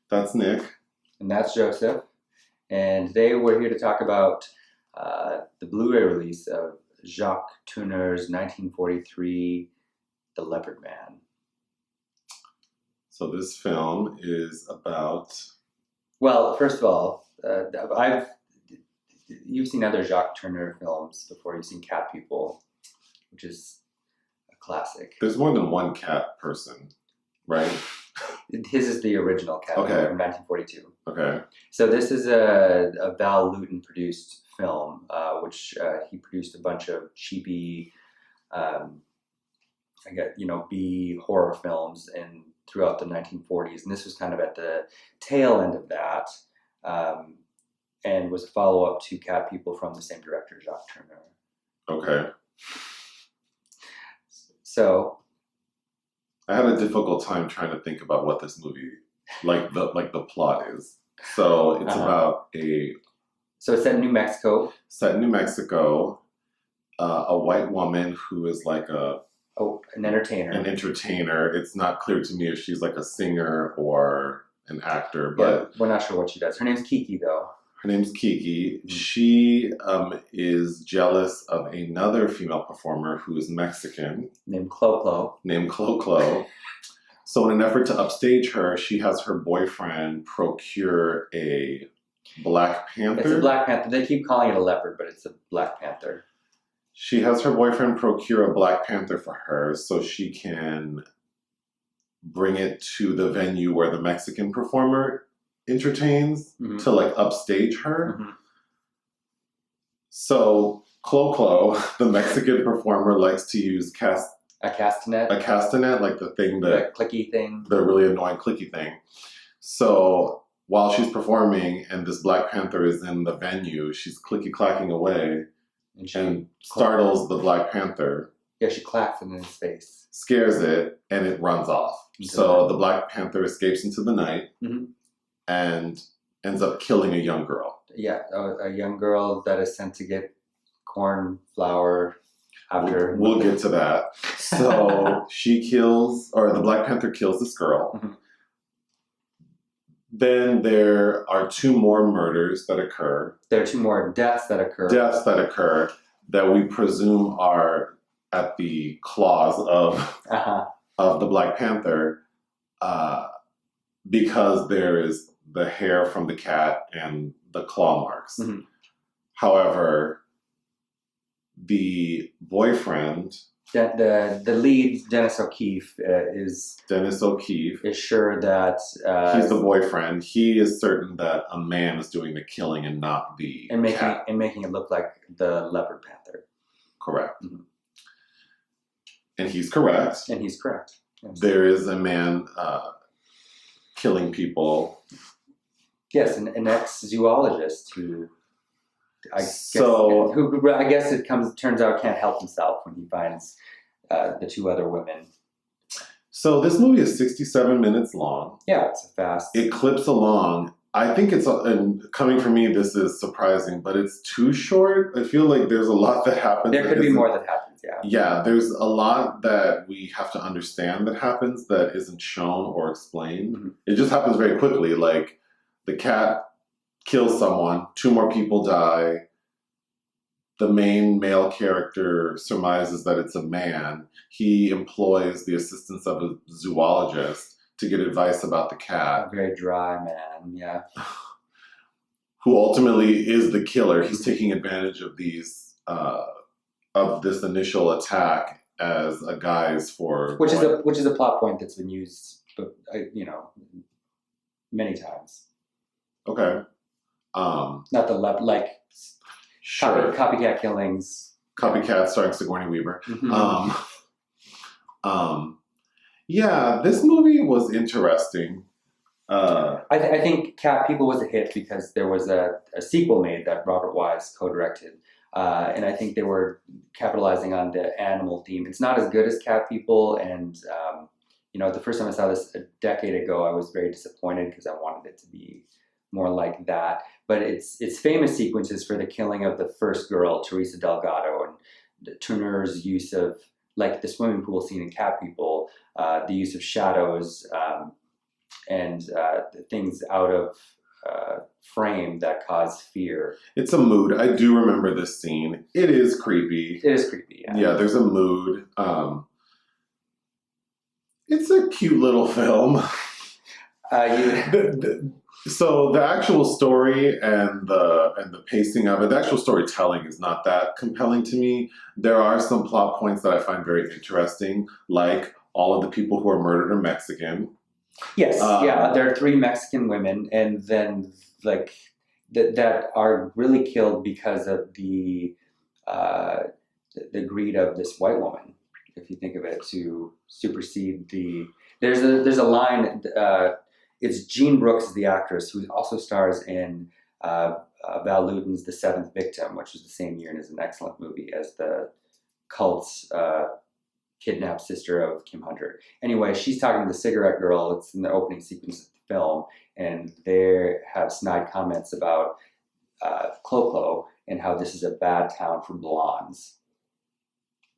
That's Nick. And that's Joseph. And today we're here to talk about the Blu-ray release of Jacques Tourneur's 1943 The Leopard Man. So this film is about... Well, first of all, you've seen other Jacques Tourneur films before. You've seen Cat People, which is a classic. There's more than one cat person, right? His is the original Cat People from 1942. Okay. So this is a Val Lewton produced film, which he produced a bunch of cheapy, B horror films throughout the 1940s, and this was kind of at the tail end of that, and was a follow-up to Cat People from the same director, Jacques Tourneur. Okay. So I had a difficult time trying to think about what this movie, the plot is. So it's about So it's set in New Mexico. A white woman who is like an entertainer. It's not clear to me if she's like a singer or an actor, but we're not sure what she does. Her name's Kiki, though. Her name's Kiki. Mm-hmm. She is jealous of another female performer who is Mexican. Named Clo. So in an effort to upstage her, she has her boyfriend procure a Black Panther. It's a Black Panther. They keep calling it a leopard, but it's a Black Panther. She has her boyfriend procure a Black Panther for her so she can bring it to the venue where the Mexican performer entertains, mm-hmm. to upstage her. Mm-hmm. So Clo, the Mexican performer, likes to use a castanet, like the thing the clicky thing, the really annoying clicky thing. So while she's performing and this Black Panther is in the venue, she's clicky clacking away and startles the Black Panther. Yeah, she clacks in his face, scares it, and it runs off. So the Black Panther escapes into the night, mm-hmm. and ends up killing a young girl. Yeah, a young girl that is sent to get corn flour. We'll get to that. So the Black Panther kills this girl. Mm-hmm. Then there are two more murders that occur. There are two more deaths that occur. That we presume are at the claws of the Black Panther, because there is the hair from the cat and the claw marks. Mm-hmm. However, the boyfriend, the lead, Dennis O'Keefe is sure that he's the boyfriend. He is certain that a man is doing the killing and not the cat. And making it look like the Leopard Panther. Correct. Mm-hmm. And he's correct. Yes. There is a man killing people. Yes, an ex-zoologist who turns out can't help himself when he finds the two other women. So this movie is 67 minutes long. Yeah, it's fast. It clips along. I think and coming from me, this is surprising, but it's too short. I feel like there's a lot that happens. There could be more that happens, yeah. Yeah, there's a lot that we have to understand that happens that isn't shown or explained. Mm-hmm. It just happens very quickly. Like, the cat kills someone, two more people die. The main male character surmises that it's a man. He employs the assistance of a zoologist to get advice about the cat. A very dry man, yeah. Who ultimately is the killer. He's taking advantage of this initial attack as a guise for which is a plot point that's been used, many times. Okay. Not the sure. Copycat killings. Copycat starring Sigourney Weaver. Mm-hmm. Yeah, this movie was interesting. I think Cat People was a hit because there was a sequel made that Robert Wise co-directed. And I think they were capitalizing on the animal theme. It's not as good as Cat People, and the first time I saw this a decade ago, I was very disappointed because I wanted it to be more like that. But it's famous sequences for the killing of the first girl, Teresa Delgado, and Tourneur's use of, like the swimming pool scene in Cat People, the use of shadows, things out of frame that cause fear. It's a mood. I do remember this scene. It is creepy. It is creepy, yeah. Yeah, there's a mood. It's a cute little film. So the actual story and the pacing of it, the actual storytelling is not that compelling to me. There are some plot points that I find very interesting, like all of the people who are murdered are Mexican. Yes, there are 3 Mexican women, and then like that are really killed because of the greed of this white woman. If you think of it, to supersede the there's a line. It's Jean Brooks, the actress, who also stars in Val Lewton's The Seventh Victim, which was the same year and is an excellent movie as the cult's kidnapped sister of Kim Hunter. Anyway, she's talking to the cigarette girl. It's in the opening sequence of the film, and they have snide comments about Clo-Clo and how this is a bad town for blondes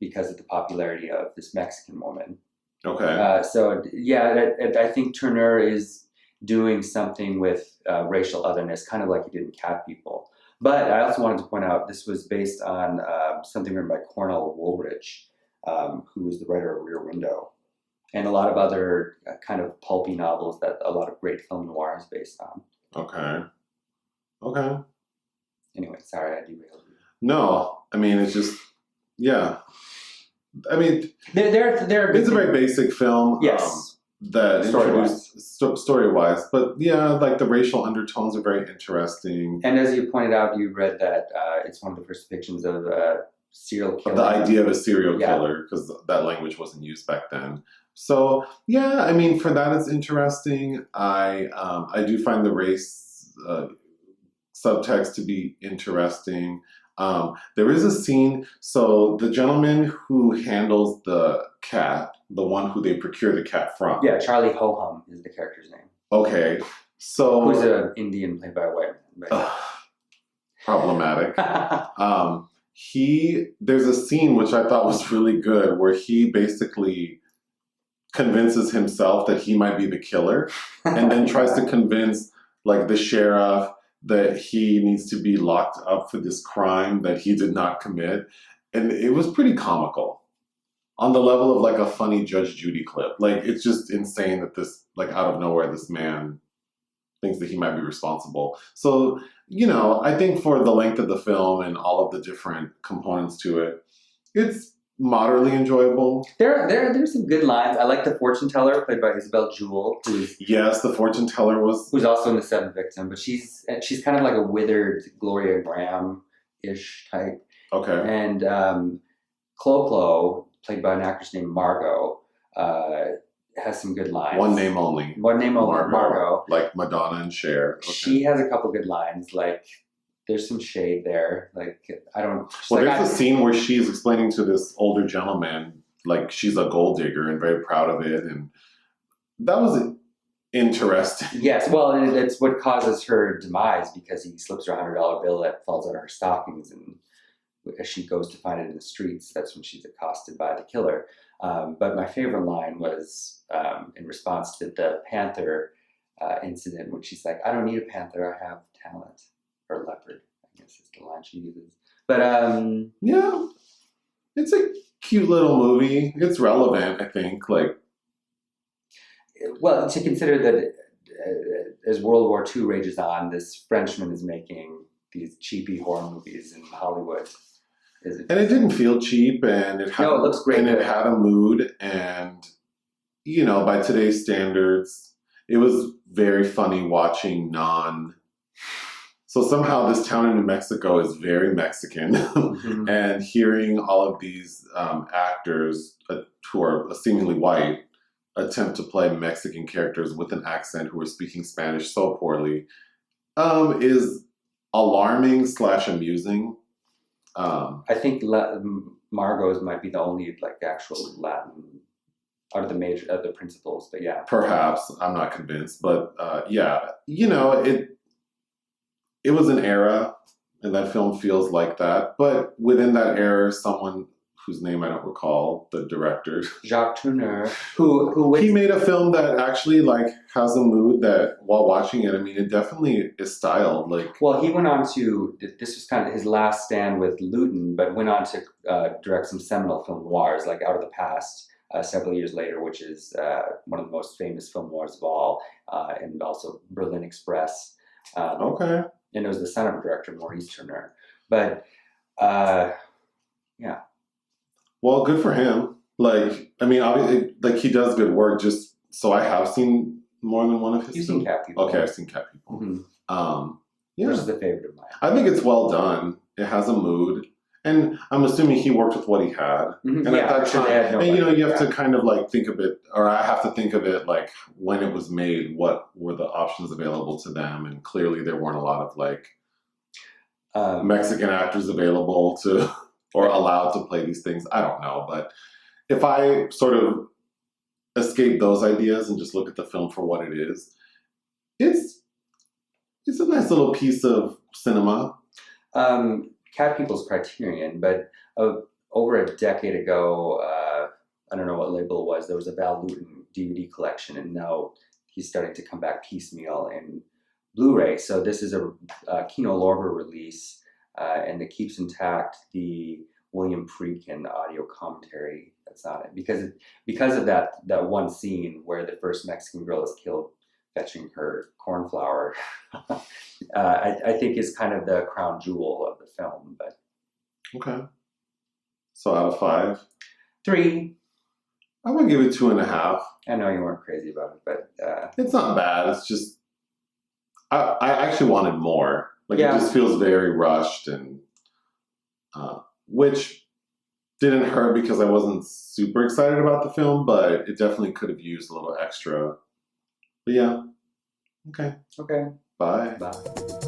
because of the popularity of this Mexican woman. Okay. So yeah, I think Tourneur is doing something with racial otherness, kind of like he did in Cat People. But I also wanted to point out this was based on something written by Cornell Woolrich, who was the writer of Rear Window, and a lot of other kind of pulpy novels that a lot of great film noir is based on. Okay. Anyway, sorry I derailed you. No, I mean, it's just, yeah. I mean, it's a very basic film. Yes. That story-wise, but yeah, like the racial undertones are very interesting. And as you pointed out, you read that it's one of the first depictions of serial killer. The idea of a serial killer, because that language wasn't used back then. So yeah, I mean, for that it's interesting. I do find the race subtext to be interesting. There is a scene, so the gentleman who handles the cat, the one who they procure the cat from. Yeah, Charlie Ho-Hum is the character's name. Okay, so... Who's an Indian played by a white man. Problematic. There's a scene which I thought was really good where he basically convinces himself that he might be the killer and then tries to convince like the sheriff that he needs to be locked up for this crime that he did not commit. And it was pretty comical on the level of like a funny Judge Judy clip. Like, it's just insane that this, like out of nowhere, this man thinks that he might be responsible. So, you know, I think for the length of the film and all of the different components to it, it's moderately enjoyable. There's some good lines. I like the fortune teller played by Isabelle Jewell. Yes, the fortune teller who's also in The Seventh Victim, but she's kind of like a withered Gloria Graham-ish type. Okay. And Clo-Clo, played by an actress named Margot, has some good lines. One name only. Margot. Like Madonna and Cher. Okay. She has a couple good lines, like there's some shade there. Like, I don't... Well, there's a scene where she's explaining to this older gentleman, like, she's a gold digger and very proud of it. And that was interesting. Yes, well, it's what causes her demise because he slips her $100 bill that falls out of her stockings. And as she goes to find it in the streets, that's when she's accosted by the killer. But my favorite line was in response to the Panther incident when she's like, I don't need a panther, I have talent. Or leopard, I guess is the line she uses. But yeah, it's a cute little movie. It's relevant, I think. Like, well, to consider that as World War II rages on, this Frenchman is making these cheapy horror movies in Hollywood. And it didn't feel cheap, and it looks great. And it had a mood, and you know, by today's standards, it was very funny watching So somehow this town in New Mexico is very Mexican, mm-hmm. and hearing all of these actors who are seemingly white attempt to play Mexican characters with an accent who are speaking Spanish so poorly is alarming / amusing. I think Margot's might be the only like actual Latin out of the principals, but yeah. Perhaps, I'm not convinced, but yeah, you know, it was an era, and that film feels like that. But within that era, someone whose name I don't recall, the director. Jacques Tourneur, who He made a film that actually like has a mood that while watching it, I mean, it definitely is styled like. Well, he went on to, this was kind of his last stand with Lewton, but went on to direct some seminal film noirs, like Out of the Past, several years later, which is one of the most famous film noirs of all, and also Berlin Express. Okay. And it was the son of a director, Maurice Tourneur. But, yeah. Well, good for him. Like, I mean, obviously, like he does good work. Just so I have seen more than one of his. You've seen Cat People. Okay, I've seen Cat People. Mm-hmm. Yeah, which is the favorite of mine. I think it's well done. It has a mood, and I'm assuming he worked with what he had. Mm-hmm. And yeah, at that time, no and you know, you have to kind of like think of it, or I have to think of it like when it was made. What were the options available to them? And clearly, there weren't a lot of like Mexican actors available to. Or allowed to play these things. I don't know. But if I sort of escape those ideas and just look at the film for what it is, it's a nice little piece of cinema. Cat People's Criterion, but over a decade ago, I don't know what label it was, there was a Val Lewton DVD collection, and now he's starting to come back piecemeal in Blu-ray. So this is a Kino Lorber release. And it keeps intact the William Friedkin audio commentary that's on it because of that one scene where the first Mexican girl is killed fetching her cornflower. I think is kind of the crown jewel of the film. But okay, so out of 5, 3. I'm gonna give it 2.5. I know you weren't crazy about it, but it's not bad. It's just I actually wanted more. Like, yeah. It just feels very rushed, and which didn't hurt because I wasn't super excited about the film, but it definitely could have used a little extra. But yeah. Okay. Okay. Bye. Bye.